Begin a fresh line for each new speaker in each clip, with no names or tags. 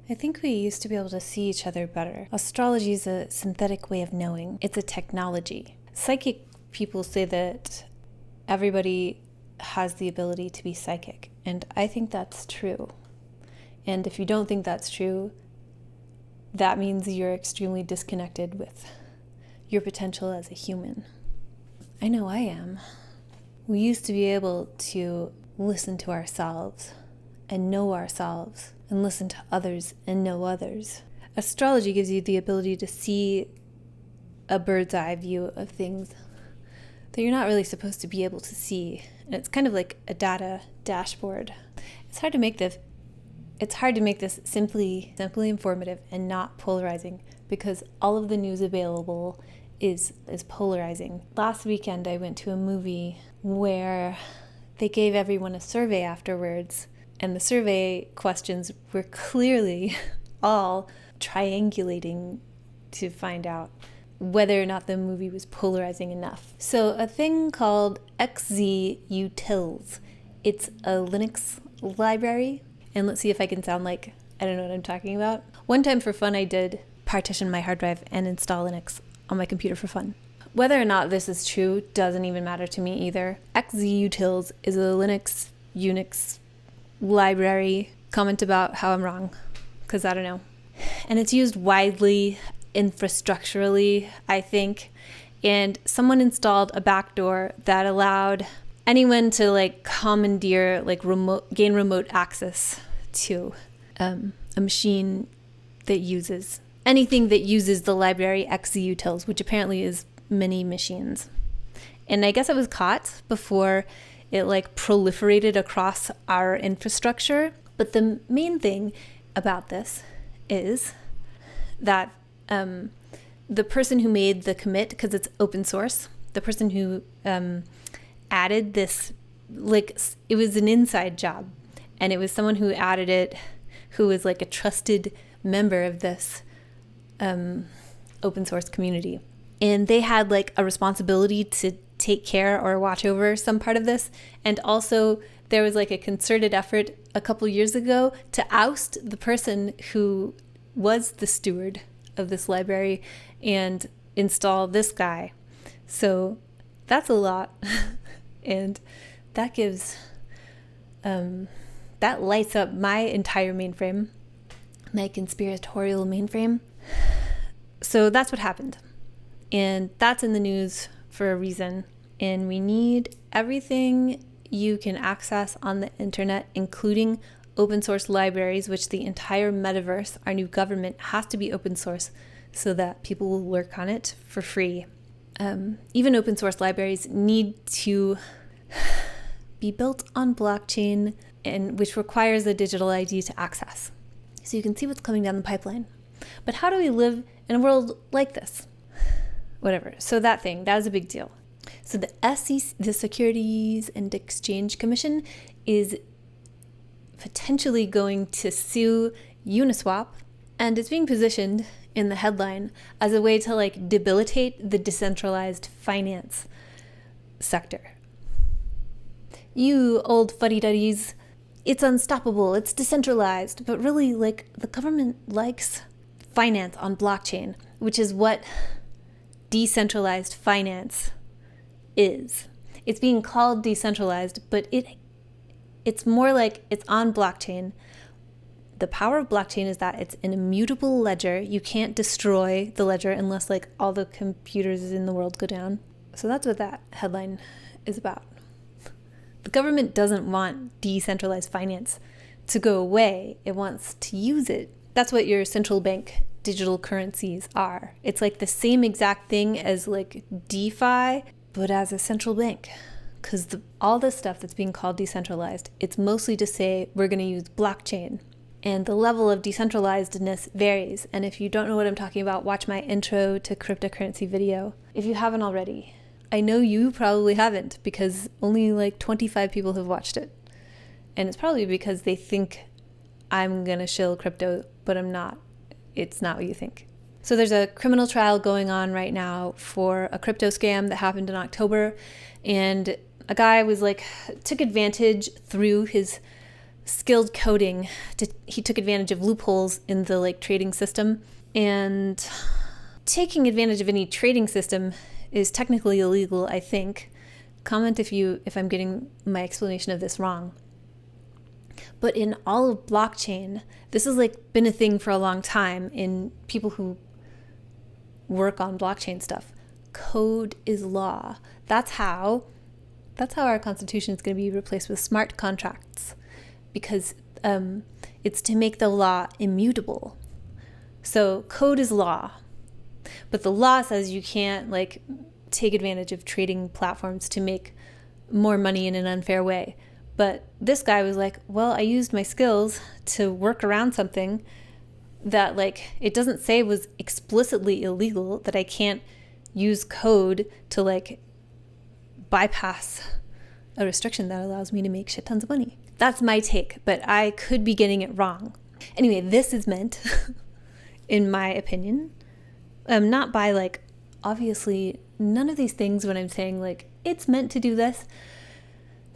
I think we used to be able to see each other better. Astrology is a synthetic way of knowing. It's a technology. Psychic people say that everybody has the ability to be psychic, and I think that's true. And if you don't think that's true, that means you're extremely disconnected with your potential as a human. I know I am. We used to be able to listen to ourselves and know ourselves and listen to others and know others. Astrology gives you the ability to see a bird's eye view of things that you're not really supposed to be able to see. And it's kind of like a data dashboard. It's hard to make this simply informative and not polarizing, because all of the news available is polarizing. Last weekend I went to a movie where they gave everyone a survey afterwards, and the survey questions were clearly all triangulating to find out whether or not the movie was polarizing enough. So a thing called ZODIAC, it's a Linux library, and let's see if I can sound like I don't know what I'm talking about. One time for fun I did partition my hard drive and install Linux on my computer for fun. Whether or not this is true doesn't even matter to me either. ZODIAC is a Linux Unix library. Comment about how I'm wrong, because I don't know. And it's used widely infrastructurally, I think. And someone installed a backdoor that allowed anyone to commandeer, gain remote access to a machine that uses anything that uses the library ZODIAC, which apparently is many machines. And I guess it was caught before it proliferated across our infrastructure. But the main thing about this is that the person who made the commit, because it's open source, the person who added this, it was an inside job, and it was someone who added it who was a trusted member of this open source community. And they had a responsibility to take care or watch over some part of this. And also there was a concerted effort a couple years ago to oust the person who was the steward of this library and install this guy. So that's a lot. And that gives, that lights up my entire mainframe, my conspiratorial mainframe. So that's what happened. And that's in the news for a reason. And we need everything you can access on the internet, including open source libraries, which the entire metaverse, our new government, has to be open source so that people will work on it for free. Even open source libraries need to be built on blockchain, and which requires a digital ID to access. So you can see what's coming down the pipeline. But how do we live in a world like this? Whatever. So that was a big deal. So the SEC, the Securities and Exchange Commission, is potentially going to sue Uniswap, and it's being positioned in the headline as a way to debilitate the decentralized finance sector. You old fuddy-duddies, it's unstoppable, it's decentralized, but really the government likes finance on blockchain, which is what decentralized finance is. It's being called decentralized, but it's more it's on blockchain. The power of blockchain is that it's an immutable ledger. You can't destroy the ledger unless all the computers in the world go down. So that's what that headline is about. The government doesn't want decentralized finance to go away. It wants to use it. That's what your central bank digital currencies are. It's the same exact thing as DeFi, but as a central bank. Because all this stuff that's being called decentralized, it's mostly to say we're going to use blockchain. And the level of decentralizedness varies. And if you don't know what I'm talking about, watch my intro to cryptocurrency video if you haven't already. I know you probably haven't, because only 25 people have watched it. And it's probably because they think I'm going to shill crypto, but I'm not. It's not what you think. So there's a criminal trial going on right now for a crypto scam that happened in October. And a guy was took advantage through his skilled coding. He took advantage of loopholes in the like trading system, and taking advantage of any trading system is technically illegal, I think. Comment if I'm getting my explanation of this wrong. But in all of blockchain, this has like been a thing for a long time in people who work on blockchain stuff. Code is law. That's how our constitution is going to be replaced with smart contracts, because it's to make the law immutable. So code is law, but the law says you can't like take advantage of trading platforms to make more money in an unfair way. But this guy was like, well, I used my skills to work around something that like it doesn't say was explicitly illegal, that I can't use code to like bypass a restriction that allows me to make shit tons of money. That's my take, but I could be getting it wrong. Anyway, this is meant, in my opinion, not by like, obviously none of these things when I'm saying like it's meant to do this,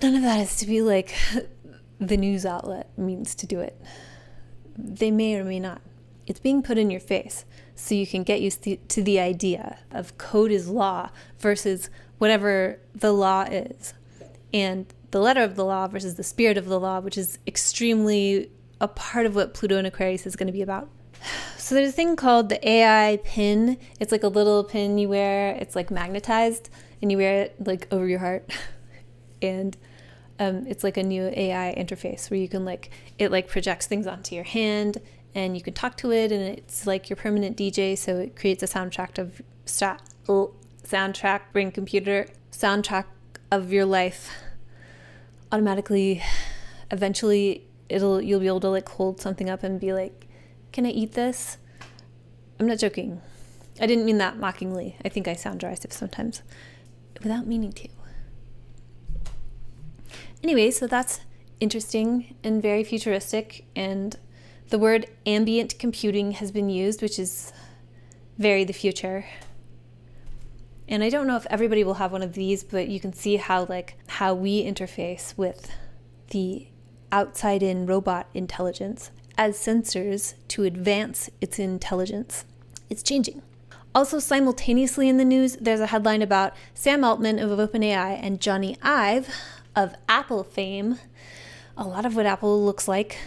none of that is to be like the news outlet means to do it. They may or may not. It's being put in your face so you can get used to the idea of code is law versus whatever the law is, and the letter of the law versus the spirit of the law, which is extremely a part of what Pluto in Aquarius is going to be about. So there's a thing called the AI pin. It's like a little pin you wear. It's like magnetized, and you wear it like over your heart. And it's like a new AI interface where you can like, it like projects things onto your hand, and you can talk to it, and it's like your permanent DJ. So it creates a soundtrack of your life automatically. Eventually you'll be able to like hold something up and be like, can I eat this? I'm not joking. I didn't mean that mockingly. I think I sound derisive sometimes without meaning to. Anyway, so that's interesting and very futuristic, and the word ambient computing has been used, which is very the future. And I don't know if everybody will have one of these, but you can see how we interface with the outside-in robot intelligence as sensors to advance its intelligence. It's changing. Also, simultaneously in the news, there's a headline about Sam Altman of OpenAI and Johnny Ive of Apple fame. A lot of what Apple looks like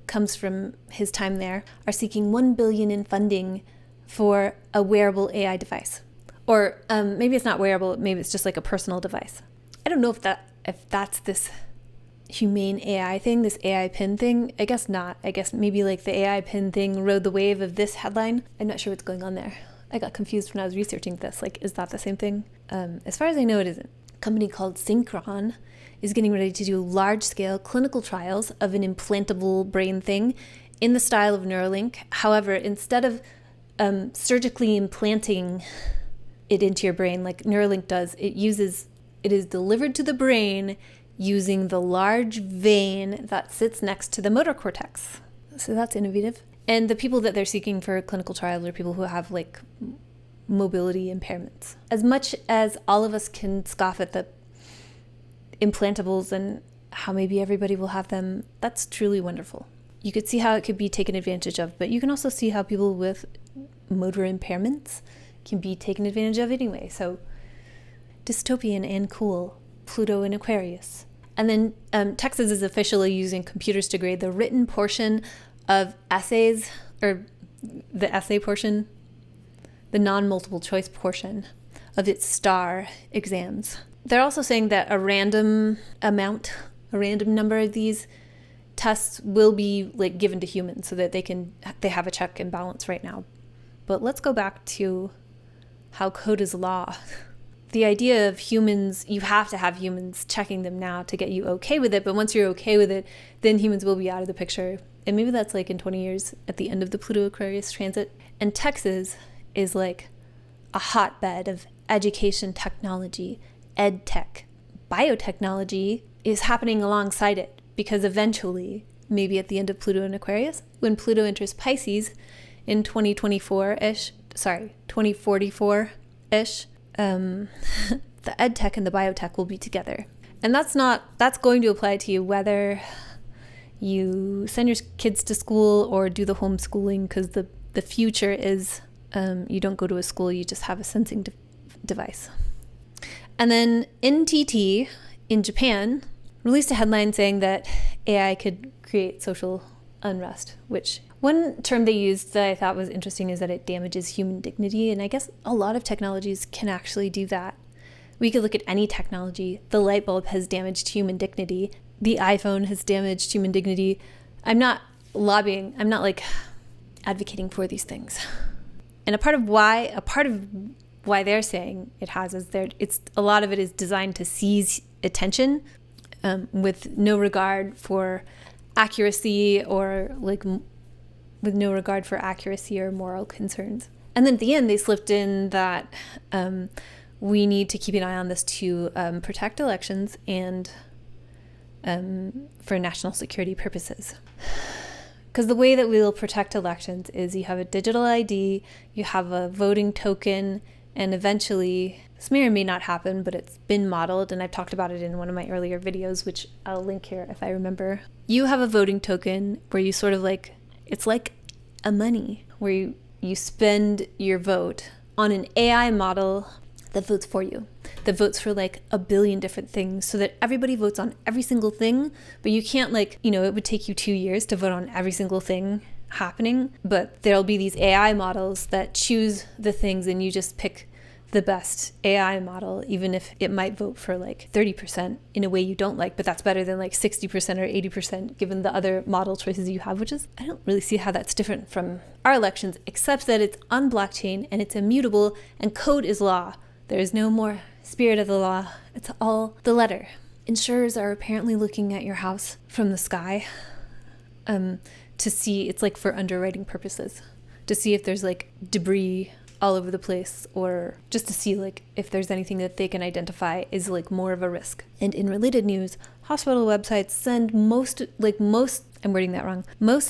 comes from his time there, are seeking $1 billion in funding for a wearable AI device. Or maybe it's not wearable, maybe it's just like a personal device. I don't know if that's this humane AI thing, this AI pin thing. I guess not. I guess maybe like the AI pin thing rode the wave of this headline. I'm not sure what's going on there. I got confused when I was researching this. Like, is that the same thing? As far as I know, it isn't. A company called Synchron is getting ready to do large-scale clinical trials of an implantable brain thing in the style of Neuralink. However, instead of surgically implanting it into your brain like Neuralink does, it is delivered to the brain using the large vein that sits next to the motor cortex. So that's innovative. And the people that they're seeking for clinical trials are people who have like mobility impairments. As much as all of us can scoff at the implantables and how maybe everybody will have them, that's truly wonderful. You could see how it could be taken advantage of, but you can also see how people with motor impairments can be taken advantage of anyway. So dystopian and cool. Pluto in Aquarius. And then Texas is officially using computers to grade the written portion of essays, or the essay portion, the non-multiple choice portion of its STAR exams. They're also saying that a random number of these tests will be like given to humans so that they have a check and balance right now. But let's go back to how code is law. The idea of humans, you have to have humans checking them now to get you okay with it. But once you're okay with it, then humans will be out of the picture. And maybe that's like in 20 years at the end of the Pluto Aquarius transit. And Texas is like a hotbed of education technology, ed tech. Biotechnology is happening alongside it, because eventually, maybe at the end of Pluto in Aquarius, when Pluto enters Pisces in 2044-ish, 2044-ish, the ed tech and the biotech will be together. And that's going to apply to you whether you send your kids to school or do the homeschooling, because the future is you don't go to a school, you just have a sensing device. And then NTT in Japan released a headline saying that AI could create social unrest, which one term they used that I thought was interesting is that it damages human dignity. And I guess a lot of technologies can actually do that. We could look at any technology. The light bulb has damaged human dignity. The iPhone has damaged human dignity. I'm not lobbying. I'm not like advocating for these things. And a part of why they're saying it has is a lot of it is designed to seize attention with no regard for accuracy or with no regard for accuracy or moral concerns. And then at the end, they slipped in that we need to keep an eye on this to protect elections and for national security purposes. Because the way that we will protect elections is you have a digital ID, you have a voting token, and eventually, this may or may not happen, but it's been modeled, and I've talked about it in one of my earlier videos, which I'll link here if I remember. You have a voting token where you sort of it's like a money, where you spend your vote on an AI model that votes for you, that votes for a billion different things, so that everybody votes on every single thing, but you can't it would take you 2 years to vote on every single thing happening, but there'll be these AI models that choose the things and you just pick the best AI model, even if it might vote for 30% in a way you don't like, but that's better than 60% or 80% given the other model choices you have, which is, I don't really see how that's different from our elections, except that it's on blockchain and it's immutable and code is law. There is no more spirit of the law. It's all the letter. Insurers are apparently looking at your house from the sky to see, it's for underwriting purposes, to see if there's debris all over the place, or just to see if there's anything that they can identify is more of a risk. And in related news, hospital websites send most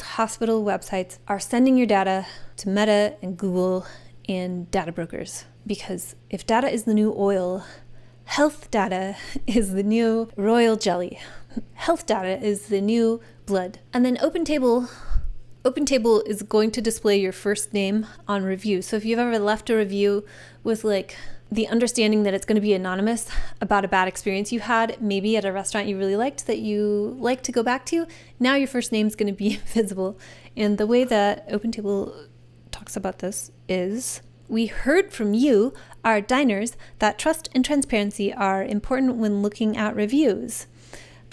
hospital websites are sending your data to Meta and Google and data brokers, because if data is the new oil, health data is the new royal jelly. Health data is the new blood. And then OpenTable is going to display your first name on review. So if you've ever left a review with the understanding that it's going to be anonymous about a bad experience you had, maybe at a restaurant you really liked that you like to go back to, now your first name is going to be visible. And the way that OpenTable talks about this is, we heard from you, our diners, that trust and transparency are important when looking at reviews.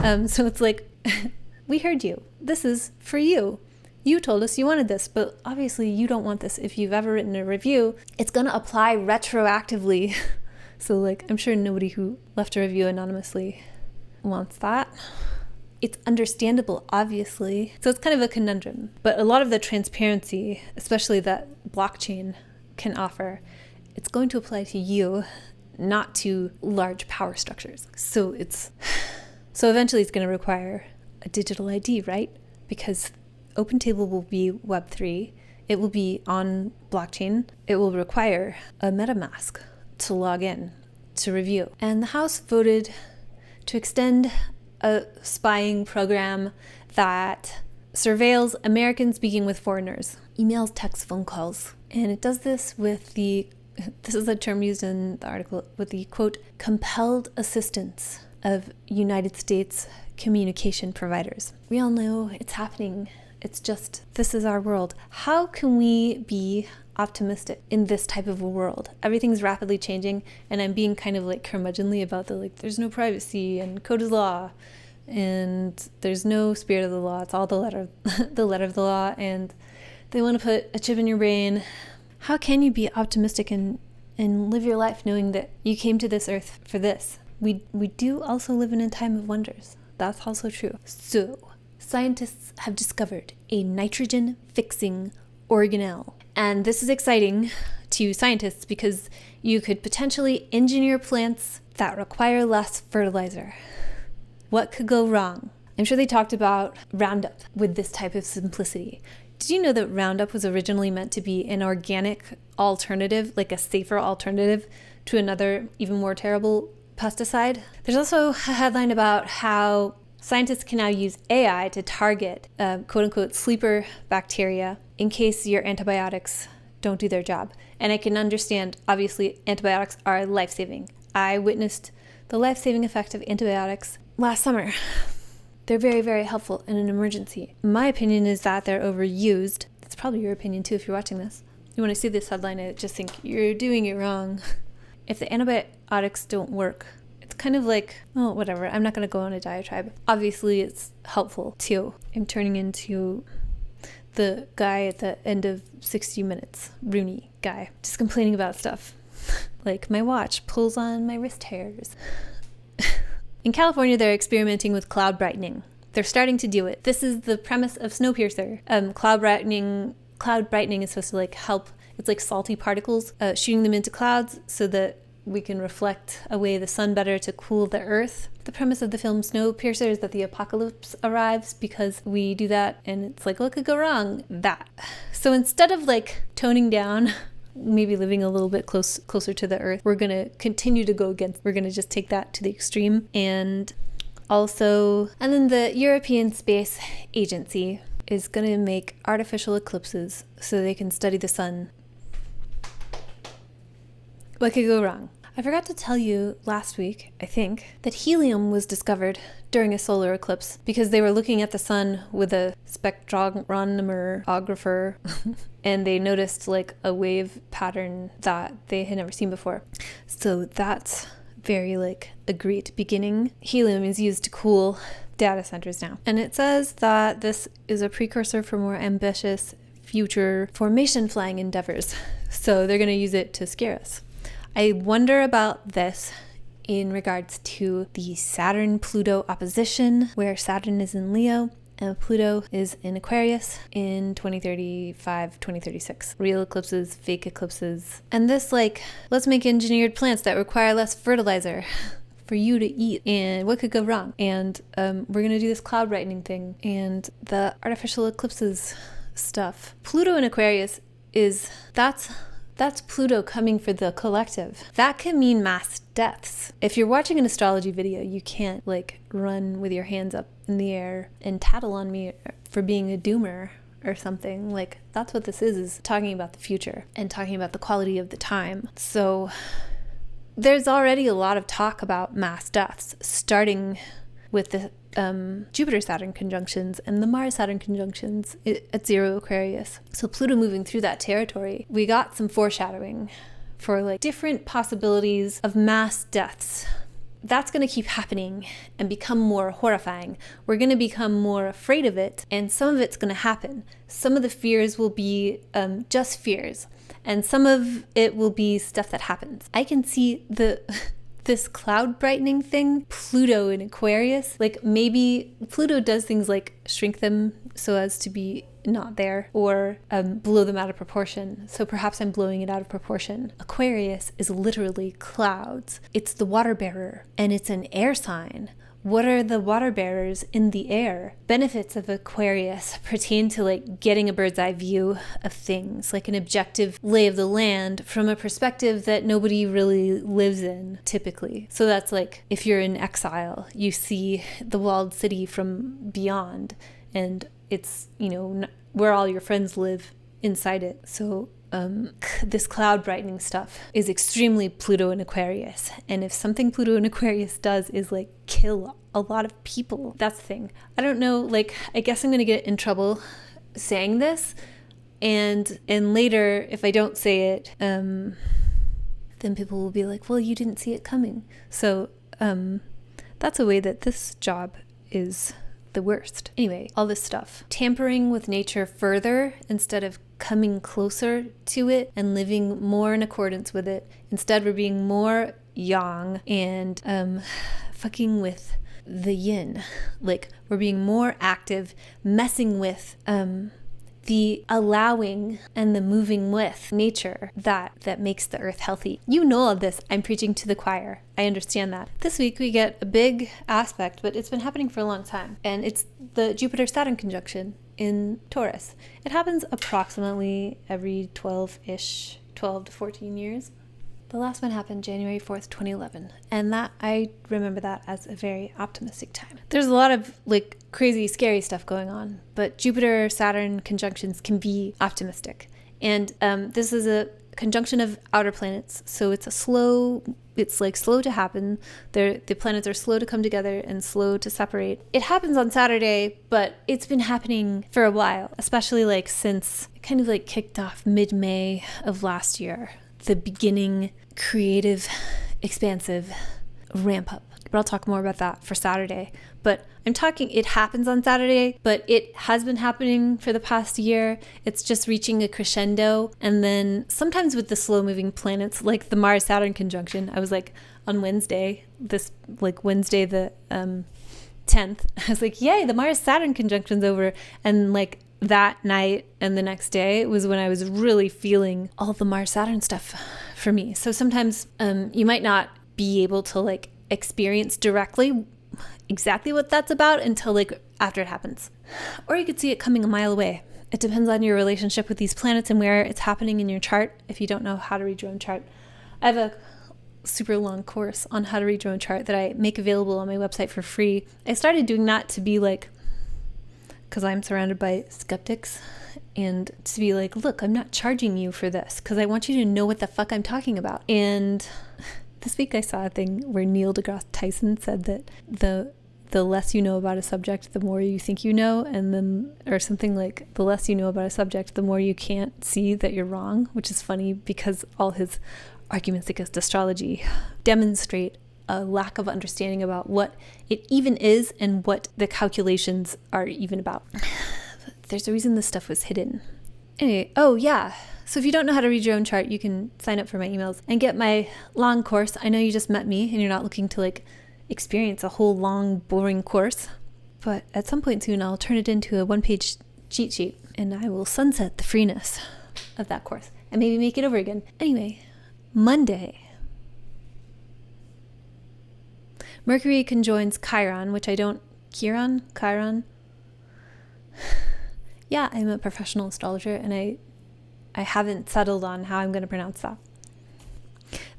So it's we heard you. This is for you. You told us you wanted this, but obviously you don't want this. If you've ever written a review, it's going to apply retroactively. So I'm sure nobody who left a review anonymously wants that. It's understandable, obviously. So it's kind of a conundrum. But a lot of the transparency, especially that blockchain can offer, it's going to apply to you, not to large power structures. So eventually it's going to require a digital ID, right? Because OpenTable will be Web3. It will be on blockchain. It will require a MetaMask to log in, to review. And the House voted to extend a spying program that surveils Americans speaking with foreigners, emails, texts, phone calls. And it does this with this is a term used in the article, with the, quote, compelled assistance of United States communication providers. We all know it's happening. It's just, this is our world. How can we be optimistic in this type of a world? Everything's rapidly changing, and I'm being kind of curmudgeonly about there's no privacy and code is law, and there's no spirit of the law. It's all the letter, the letter of the law, and they want to put a chip in your brain. How can you be optimistic and live your life knowing that you came to this earth for this? We do also live in a time of wonders. That's also true. So, scientists have discovered a nitrogen-fixing organelle. And this is exciting to scientists because you could potentially engineer plants that require less fertilizer. What could go wrong? I'm sure they talked about Roundup with this type of simplicity. Did you know that Roundup was originally meant to be an organic alternative, a safer alternative to another, even more terrible pesticide? There's also a headline about how Scientists can now use AI to target quote-unquote sleeper bacteria in case your antibiotics don't do their job. And I can understand, obviously, antibiotics are life-saving. I witnessed the life-saving effect of antibiotics last summer. They're very, very helpful in an emergency. My opinion is that they're overused. That's probably your opinion too if you're watching this. When I see this headline, I just think, you're doing it wrong. If the antibiotics don't work, it's kind of like, oh, whatever. I'm not going to go on a diatribe. Obviously, it's helpful too. I'm turning into the guy at the end of 60 Minutes, Rooney guy, just complaining about stuff. Like my watch pulls on my wrist hairs. In California, they're experimenting with cloud brightening. They're starting to do it. This is the premise of Snowpiercer. Cloud brightening is supposed to like help. It's like salty particles, shooting them into clouds so that we can reflect away the sun better to cool the earth. The premise of the film Snowpiercer is that the apocalypse arrives because we do that, and it's like, what could go wrong? That. So instead of like toning down, maybe living a little bit closer to the earth, we're going to continue to go against. We're going to just take that to the extreme. And then the European Space Agency is going to make artificial eclipses so they can study the sun. What could go wrong? I forgot to tell you last week, I think, that helium was discovered during a solar eclipse because they were looking at the sun with a spectrometer and they noticed like a wave pattern that they had never seen before. So that's very like a great beginning. Helium is used to cool data centers now. And it says that this is a precursor for more ambitious future formation flying endeavors. So they're going to use it to scare us. I wonder about this in regards to the Saturn-Pluto opposition, where Saturn is in Leo and Pluto is in Aquarius in 2035, 2036. Real eclipses, fake eclipses. And this like, let's make engineered plants that require less fertilizer for you to eat. And what could go wrong? And we're going to do this cloud brightening thing and the artificial eclipses stuff. Pluto in Aquarius that's Pluto coming for the collective. That can mean mass deaths. If you're watching an astrology video, you can't like run with your hands up in the air and tattle on me for being a doomer or something. Like that's what this is talking about the future and talking about the quality of the time. So there's already a lot of talk about mass deaths, starting with the Jupiter-Saturn conjunctions and the Mars-Saturn conjunctions at 0 Aquarius. So Pluto moving through that territory, we got some foreshadowing for like different possibilities of mass deaths. That's going to keep happening and become more horrifying. We're going to become more afraid of it, and some of it's going to happen. Some of the fears will be just fears, and some of it will be stuff that happens. I can see this cloud brightening thing, Pluto in Aquarius, like maybe Pluto does things like shrink them so as to be not there, or blow them out of proportion. So perhaps I'm blowing it out of proportion. Aquarius is literally clouds. It's the water bearer, and it's an air sign. What are the water bearers in the air? Benefits of Aquarius pertain to like getting a bird's eye view of things, like an objective lay of the land from a perspective that nobody really lives in typically. So that's like if you're in exile, you see the walled city from beyond, and it's, you know, where all your friends live inside it. So this cloud brightening stuff is extremely Pluto in Aquarius. And if something Pluto in Aquarius does is like kill a lot of people, that's the thing. I don't know, like, I guess I'm going to get in trouble saying this. And later, if I don't say it, then people will be like, well, you didn't see it coming. So that's a way that this job is the worst. Anyway, all this stuff. Tampering with nature further instead of coming closer to it and living more in accordance with it. Instead, we're being more yang and fucking with the yin. Like, we're being more active, messing with the allowing and the moving with nature that makes the earth healthy. You know all of this. I'm preaching to the choir. I understand that. This week we get a big aspect, but it's been happening for a long time. And it's the Jupiter-Saturn conjunction in Taurus. It happens approximately every 12 to 14 years. The last one happened January 4th, 2011. And that, I remember that as a very optimistic time. There's a lot of like crazy, scary stuff going on, but Jupiter-Saturn conjunctions can be optimistic. And this is a conjunction of outer planets. So it's slow to happen. The planets are slow to come together and slow to separate. It happens on Saturday, but it's been happening for a while, especially like since it kind of like kicked off mid-May of last year. The beginning creative, expansive ramp up. But I'll talk more about that for Saturday. But I'm talking, it happens on Saturday, but it has been happening for the past year. It's just reaching a crescendo. And then sometimes with the slow moving planets, like the Mars-Saturn conjunction, I was like on Wednesday, the 10th, I was like, yay, the Mars-Saturn conjunction's over. And like that night and the next day was when I was really feeling all the Mars-Saturn stuff for me. So sometimes you might not be able to like experience directly exactly what that's about until like after it happens. Or you could see it coming a mile away. It depends on your relationship with these planets and where it's happening in your chart. If you don't know how to read your own chart, I have a super long course on how to read your own chart that I make available on my website for free. I started doing that to be like, because I'm surrounded by skeptics, and to be like, look, I'm not charging you for this because I want you to know what the fuck I'm talking about. And this week I saw a thing where Neil deGrasse Tyson said that the less you know about a subject, the more you think you know, and then, or something like, the less you know about a subject, the more you can't see that you're wrong, which is funny because all his arguments against astrology demonstrate a lack of understanding about what it even is and what the calculations are even about. There's a reason this stuff was hidden. Anyway, oh yeah. So if you don't know how to read your own chart, you can sign up for my emails and get my long course. I know you just met me and you're not looking to like experience a whole long, boring course, but at some point soon I'll turn it into a one-page cheat sheet and I will sunset the freeness of that course and maybe make it over again. Anyway, Monday, Mercury conjoins Chiron, which I don't... Chiron? Yeah, I'm a professional astrologer, and I haven't settled on how I'm going to pronounce that.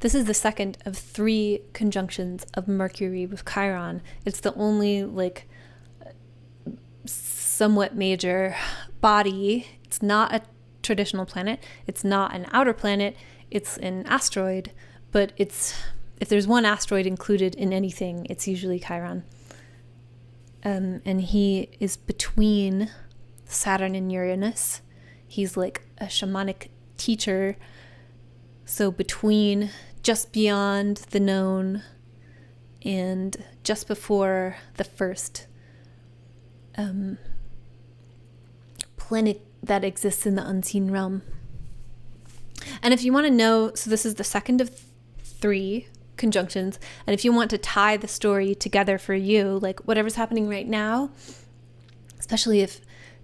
This is the second of 3 conjunctions of Mercury with Chiron. It's the only, like, somewhat major body. It's not a traditional planet. It's not an outer planet. It's an asteroid, but it's... If there's one asteroid included in anything, it's usually Chiron. And he is between Saturn and Uranus. He's like a shamanic teacher. So between, just beyond the known and just before the first planet that exists in the unseen realm. And if you want to know, so this is the second of 3 conjunctions, and if you want to tie the story together for you, like whatever's happening right now, especially if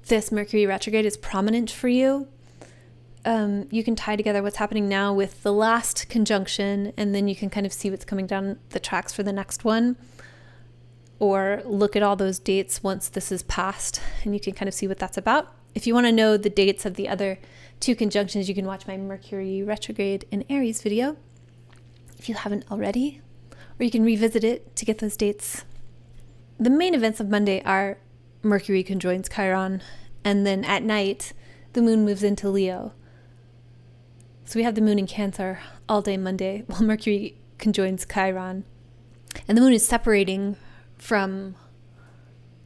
this Mercury retrograde is prominent for you, you can tie together what's happening now with the last conjunction, and then you can kind of see what's coming down the tracks for the next one, or look at all those dates once this is passed and you can kind of see what that's about. If you want to know the dates of the other 2 conjunctions, you can watch my Mercury retrograde in Aries video if you haven't already, or you can revisit it to get those dates. The main events of Monday are Mercury conjoins Chiron, and then at night, the moon moves into Leo. So we have the moon in Cancer all day Monday, while Mercury conjoins Chiron. And the moon is separating from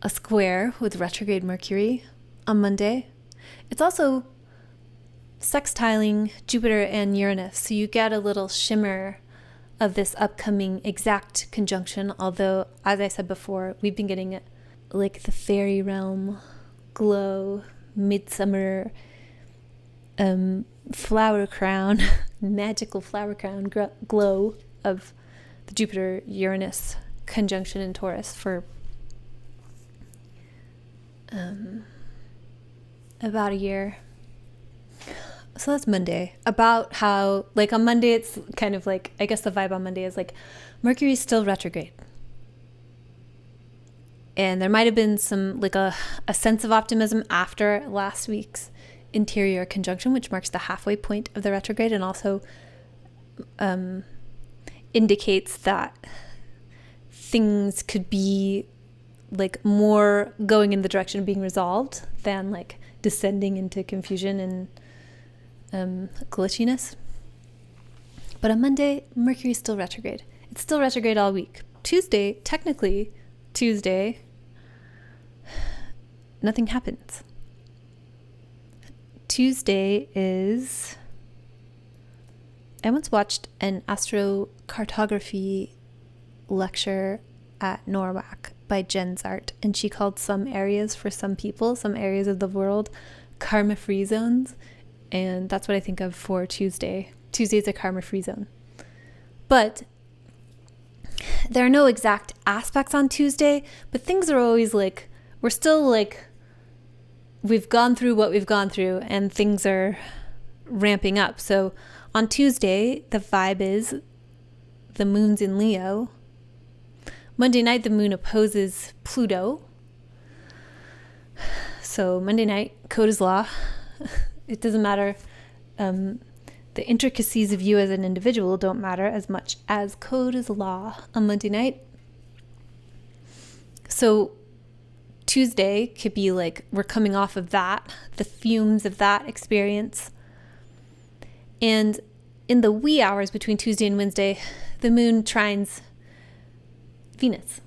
a square with retrograde Mercury on Monday. It's also sextiling Jupiter and Uranus, so you get a little shimmer of this upcoming exact conjunction, although, as I said before, we've been getting like the fairy realm glow, midsummer flower crown, magical flower crown glow of the Jupiter-Uranus conjunction in Taurus for about a year. So that's Monday. About how, like on Monday, it's kind of like, I guess the vibe on Monday is like, Mercury's still retrograde. And there might have been some, like a sense of optimism after last week's interior conjunction, which marks the halfway point of the retrograde and also indicates that things could be like more going in the direction of being resolved than like descending into confusion and glitchiness. But on Monday, Mercury is still retrograde. It's still retrograde all week. Technically Tuesday, nothing happens. Tuesday is... I once watched an astrocartography lecture at NORWAC by Jen Zart, and she called some areas for some people, some areas of the world, karma-free zones, and that's what I think of for Tuesday. Tuesday is a karma-free zone. But there are no exact aspects on Tuesday, but things are always like, we're still like, we've gone through what we've gone through, and things are ramping up. So on Tuesday, the vibe is the moon's in Leo. Monday night, the moon opposes Pluto. So Monday night, code is law. It doesn't matter. The intricacies of you as an individual don't matter as much as code is law on Monday night. So Tuesday could be like, we're coming off of that, the fumes of that experience. And in the wee hours between Tuesday and Wednesday, the moon trines Venus.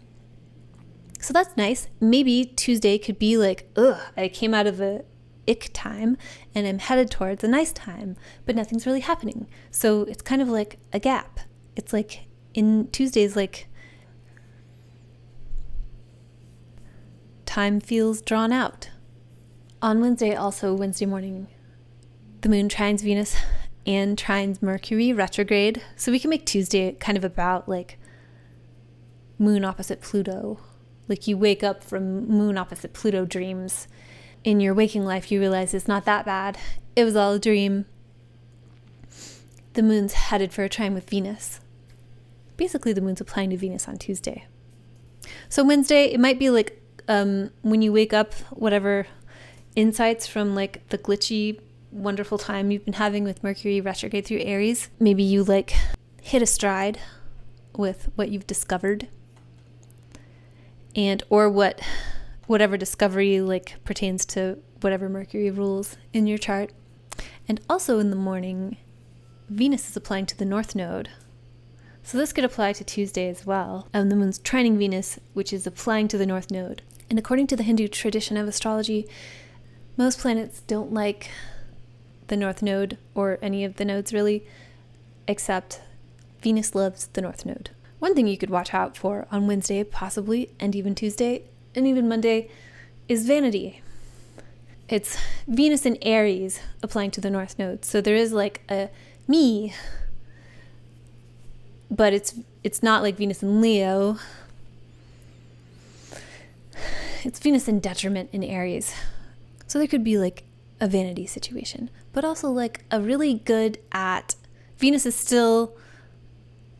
So that's nice. Maybe Tuesday could be like, I came out of a ick time and I'm headed towards a nice time, but nothing's really happening. So it's kind of like a gap. It's like in Tuesdays, like time feels drawn out. On Wednesday, also Wednesday morning, the moon trines Venus and trines Mercury retrograde. So we can make Tuesday kind of about like moon opposite Pluto. Like you wake up from moon opposite Pluto dreams. In your waking life, you realize it's not that bad. It was all a dream. The moon's headed for a trine with Venus. Basically, the moon's applying to Venus on Tuesday. So Wednesday, it might be like when you wake up, whatever insights from like the glitchy, wonderful time you've been having with Mercury retrograde through Aries. Maybe you like hit a stride with what you've discovered, and or whatever discovery like pertains to whatever Mercury rules in your chart. And also in the morning, Venus is applying to the North Node. So this could apply to Tuesday as well. The moon's trining Venus, which is applying to the North Node. And according to the Hindu tradition of astrology, most planets don't like the North Node, or any of the nodes really, except Venus loves the North Node. One thing you could watch out for on Wednesday, possibly, and even Tuesday, and even Monday, is Vanity. It's Venus in Aries applying to the North Node. So there is like a me, but it's not like Venus in Leo. It's Venus in detriment in Aries. So there could be like a vanity situation, but also like a really good at, Venus is still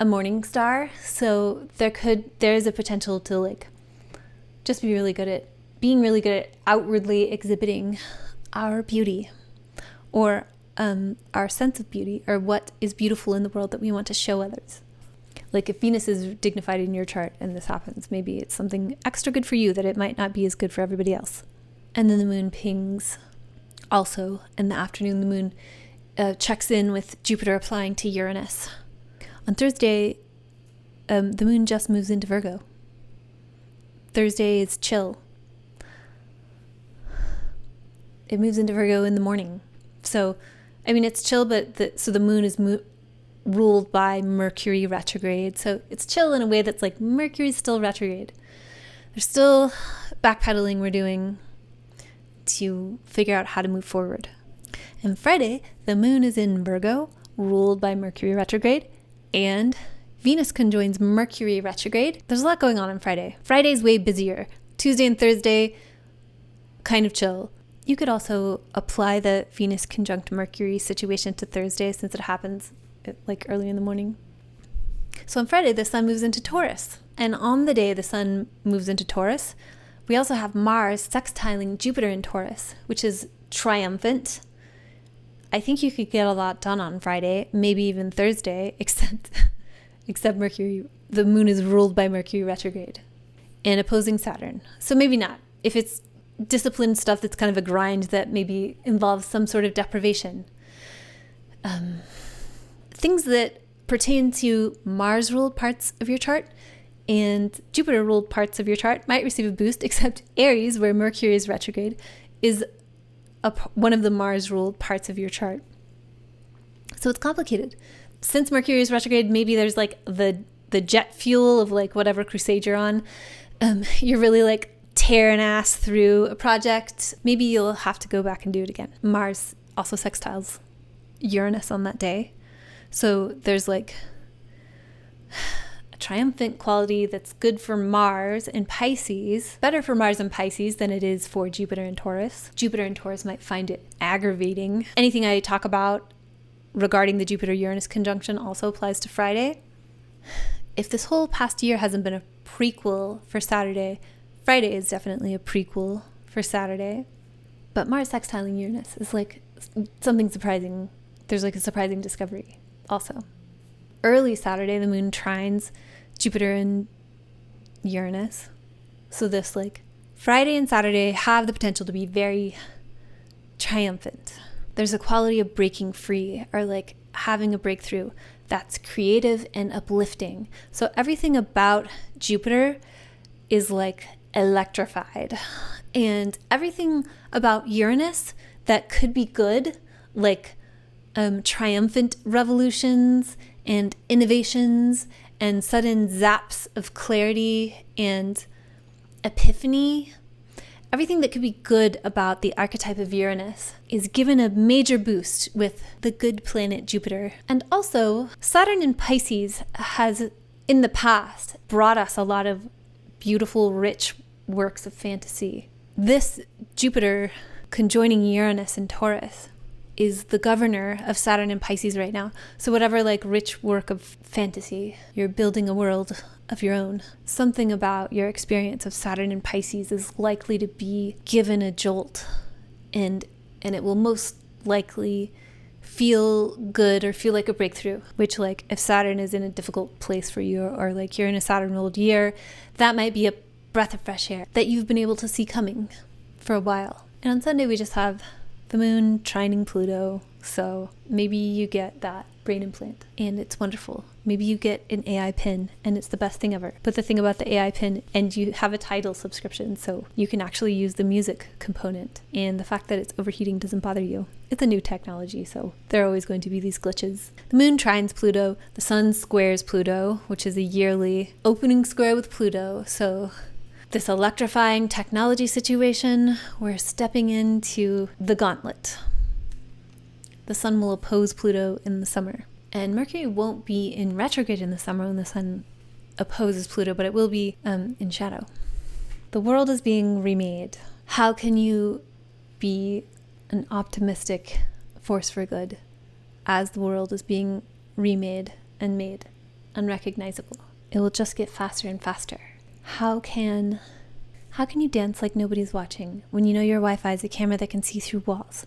a morning star, so there is a potential to like just be really good at being really good at outwardly exhibiting our beauty, or our sense of beauty, or what is beautiful in the world that we want to show others. Like if Venus is dignified in your chart and this happens, maybe it's something extra good for you that it might not be as good for everybody else. And then the moon pings also in the afternoon. The moon checks in with Jupiter applying to Uranus. On Thursday, the moon just moves into Virgo. Thursday is chill. It moves into Virgo in the morning. So, I mean, it's chill, but the moon is ruled by Mercury retrograde. So it's chill in a way that's like Mercury's still retrograde. There's still backpedaling we're doing to figure out how to move forward. And Friday, the moon is in Virgo, ruled by Mercury retrograde, and Venus conjoins Mercury retrograde. There's a lot going on Friday. Friday's way busier. Tuesday and Thursday, kind of chill. You could also apply the Venus conjunct Mercury situation to Thursday, since it happens like early in the morning. So on Friday, the sun moves into Taurus. And on the day the sun moves into Taurus, we also have Mars sextiling Jupiter in Taurus, which is triumphant. I think you could get a lot done on Friday, maybe even Thursday, except Mercury, the moon is ruled by Mercury retrograde and opposing Saturn. So maybe not. If it's disciplined stuff that's kind of a grind that maybe involves some sort of deprivation. Things that pertain to Mars-ruled parts of your chart and Jupiter-ruled parts of your chart might receive a boost, except Aries, where Mercury is retrograde, is one of the Mars-ruled parts of your chart. So it's complicated. Since Mercury is retrograde, maybe there's like the jet fuel of like whatever crusade you're on. You're really like tearing ass through a project. Maybe you'll have to go back and do it again. Mars also sextiles Uranus on that day. So there's like a triumphant quality that's good for Mars and Pisces, better for Mars and Pisces than it is for Jupiter and Taurus. Jupiter and Taurus might find it aggravating. Anything I talk about regarding the Jupiter-Uranus conjunction also applies to Friday. If this whole past year hasn't been a prequel for Saturday, Friday is definitely a prequel for Saturday. But Mars sextiling Uranus is like something surprising. There's like a surprising discovery also. Early Saturday, the moon trines Jupiter and Uranus. So this like Friday and Saturday have the potential to be very triumphant. There's a quality of breaking free or like having a breakthrough that's creative and uplifting. So everything about Jupiter is like electrified. And everything about Uranus that could be good, like triumphant revolutions and innovations and sudden zaps of clarity and epiphany, everything that could be good about the archetype of Uranus is given a major boost with the good planet Jupiter. And also, Saturn in Pisces has, in the past, brought us a lot of beautiful, rich works of fantasy. This Jupiter conjoining Uranus and Taurus is the governor of Saturn and Pisces right now. So whatever like rich work of fantasy, you're building a world of your own. Something about your experience of Saturn and Pisces is likely to be given a jolt, and it will most likely feel good or feel like a breakthrough, which like if Saturn is in a difficult place for you or like you're in a Saturn ruled year, that might be a breath of fresh air that you've been able to see coming for a while. And on Sunday we just have the moon trining Pluto, so maybe you get that brain implant and it's wonderful. Maybe you get an AI pin and it's the best thing ever. But the thing about the AI pin, and you have a Tidal subscription, so you can actually use the music component, and the fact that it's overheating doesn't bother you. It's a new technology, so there are always going to be these glitches. The moon trines Pluto, the sun squares Pluto, which is a yearly opening square with Pluto, so this electrifying technology situation, we're stepping into the gauntlet. The sun will oppose Pluto in the summer. And Mercury won't be in retrograde in the summer when the sun opposes Pluto, but it will be in shadow. The world is being remade. How can you be an optimistic force for good as the world is being remade and made unrecognizable? It will just get faster and faster. How can you dance like nobody's watching when you know your Wi-Fi is a camera that can see through walls?